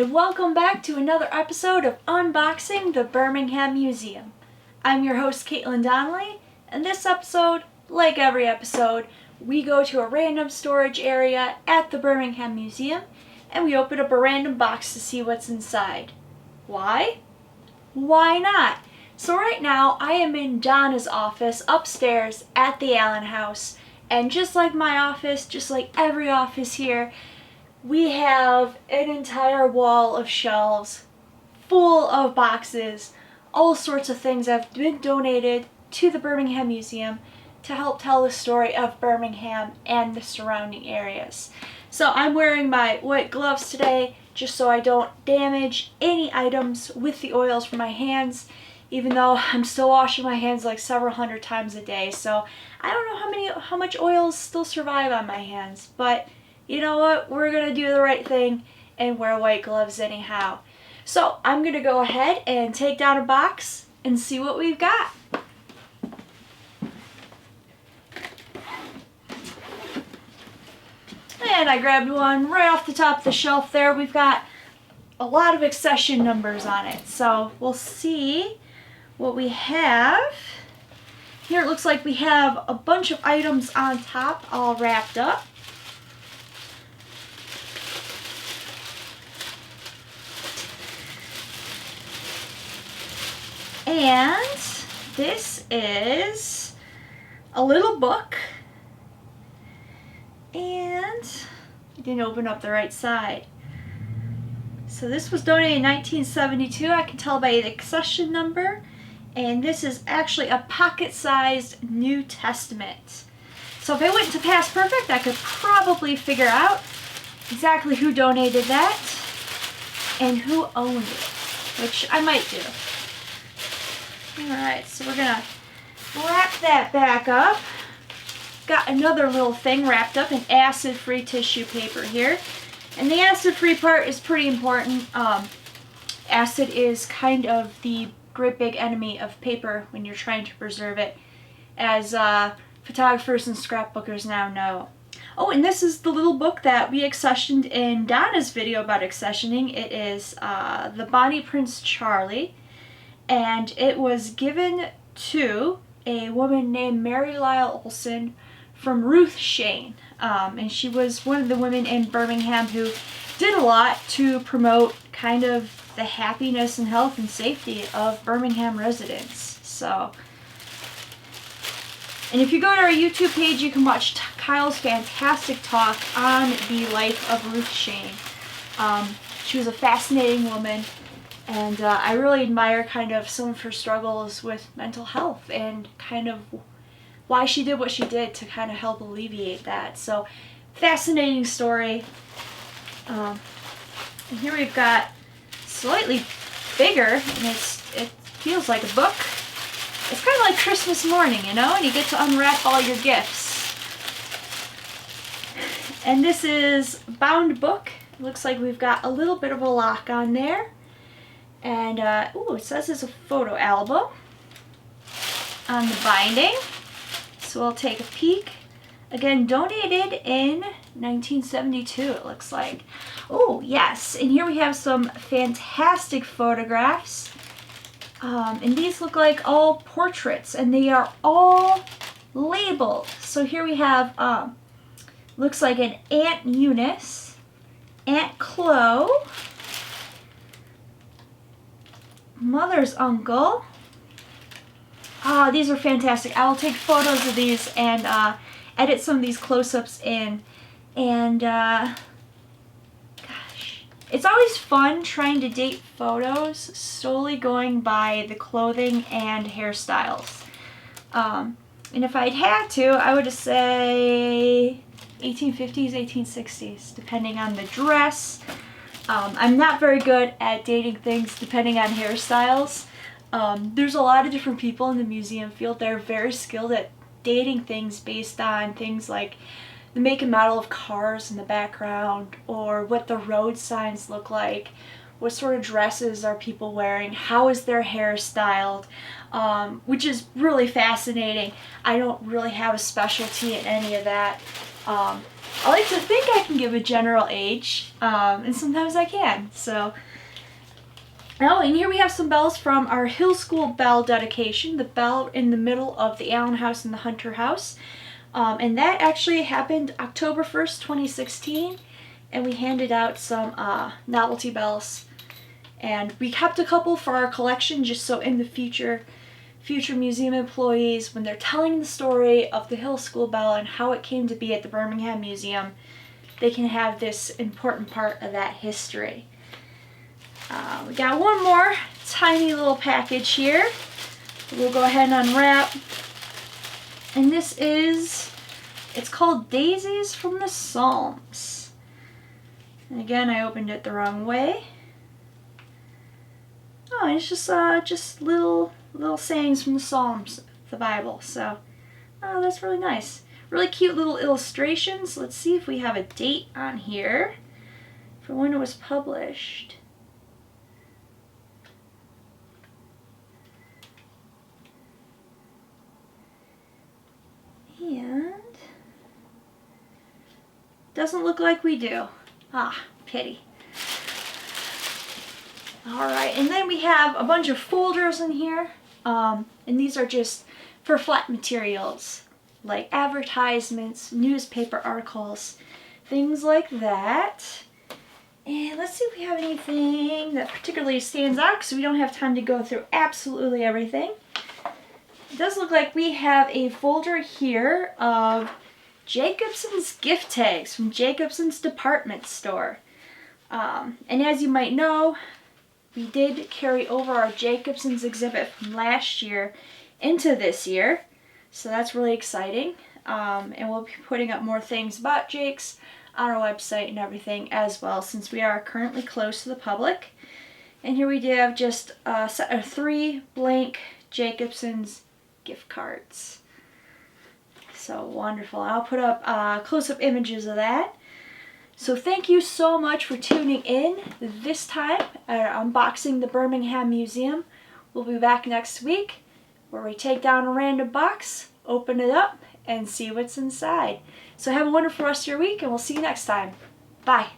and welcome back to another episode of Unboxing the Birmingham Museum. I'm your host, Caitlin Donnelly, and this episode, like every episode, we go to a random storage area at the Birmingham Museum, and we open up a random box to see what's inside. Why? Why not? So right now, I am in Donna's office upstairs at the Allen House, and just like my office, just like every office here, we have an entire wall of shelves full of boxes, all sorts of things that have been donated to the Birmingham Museum to help tell the story of Birmingham and the surrounding areas. So I'm wearing my white gloves today just so I don't damage any items with the oils from my hands, even though I'm still washing my hands like several hundred times a day. So I don't know how much oils still survive on my hands, but you know what? We're going to do the right thing and wear white gloves anyhow. So I'm going to go ahead and take down a box and see what we've got. And I grabbed one right off the top of the shelf there. We've got a lot of accession numbers on it. So we'll see what we have. Here it looks like we have a bunch of items on top all wrapped up. And this is a little book, and I didn't open up the right side. So this was donated in 1972, I can tell by the accession number, and this is actually a pocket-sized New Testament. So if I went to Past Perfect, I could probably figure out exactly who donated that and who owned it, which I might do. Alright, so we're going to wrap that back up. Got another little thing wrapped up in acid-free tissue paper here. And the acid-free part is pretty important. Acid is kind of the great big enemy of paper when you're trying to preserve it, as photographers and scrapbookers now know. Oh, and this is the little book that we accessioned in Donna's video about accessioning. It is The Bonnie Prince Charlie. And it was given to a woman named Mary Lyle Olson from Ruth Shane. And she was one of the women in Birmingham who did a lot to promote kind of the happiness and health and safety of Birmingham residents. So, and if you go to our YouTube page, you can watch Kyle's fantastic talk on the life of Ruth Shane. She was a fascinating woman. And I really admire kind of some of her struggles with mental health and kind of why she did what she did to kind of help alleviate that. So, fascinating story. And here we've got slightly bigger, and it feels like a book. It's kind of like Christmas morning, you know, and you get to unwrap all your gifts. And this is bound book. It looks like we've got a little bit of a lock on there. And, it says it's a photo album on the binding. So we'll take a peek. Again, donated in 1972, it looks like. Oh, yes. And here we have some fantastic photographs. And these look like all portraits, and they are all labeled. So here we have, looks like an Aunt Eunice, Aunt Chloe, mother's uncle. These are fantastic. I will take photos of these and edit some of these close-ups in. And gosh, it's always fun trying to date photos solely going by the clothing and hairstyles. And if I'd had to, I would say 1850s, 1860s, depending on the dress. I'm not very good at dating things depending on hairstyles. There's a lot of different people in the museum field that are very skilled at dating things based on things like the make and model of cars in the background, or what the road signs look like, what sort of dresses are people wearing, how is their hair styled, which is really fascinating. I don't really have a specialty in any of that. I like to think I can give a general age, and sometimes I can. So, oh, and here we have some bells from our Hill School bell dedication, the bell in the middle of the Allen House and the Hunter House. And that actually happened October 1st, 2016, and we handed out some novelty bells. And we kept a couple for our collection just so in the future museum employees, when they're telling the story of the Hill School bell and how it came to be at the Birmingham Museum, they can have this important part of that history. We got one more tiny little package here. We'll go ahead and unwrap. And this is, it's called Daisies from the Psalms. And again, I opened it the wrong way. Oh, it's just little sayings from the Psalms, the Bible. So, oh, that's really nice. Really cute little illustrations. Let's see if we have a date on here for when it was published. And doesn't look like we do. Ah, pity. Alright, and then we have a bunch of folders in here, and these are just for flat materials, like advertisements, newspaper articles, things like that. And let's see if we have anything that particularly stands out, because we don't have time to go through absolutely everything. It does look like we have a folder here of Jacobson's gift tags from Jacobson's department store. And as you might know, we did carry over our Jacobson's exhibit from last year into this year, so that's really exciting. And we'll be putting up more things about Jake's on our website and everything as well, since we are currently closed to the public. And here we do have just a set of 3 blank Jacobson's gift cards. So wonderful. I'll put up close-up images of that. So thank you so much for tuning in this time at Unboxing the Birmingham Museum. We'll be back next week where we take down a random box, open it up, and see what's inside. So have a wonderful rest of your week, and we'll see you next time. Bye.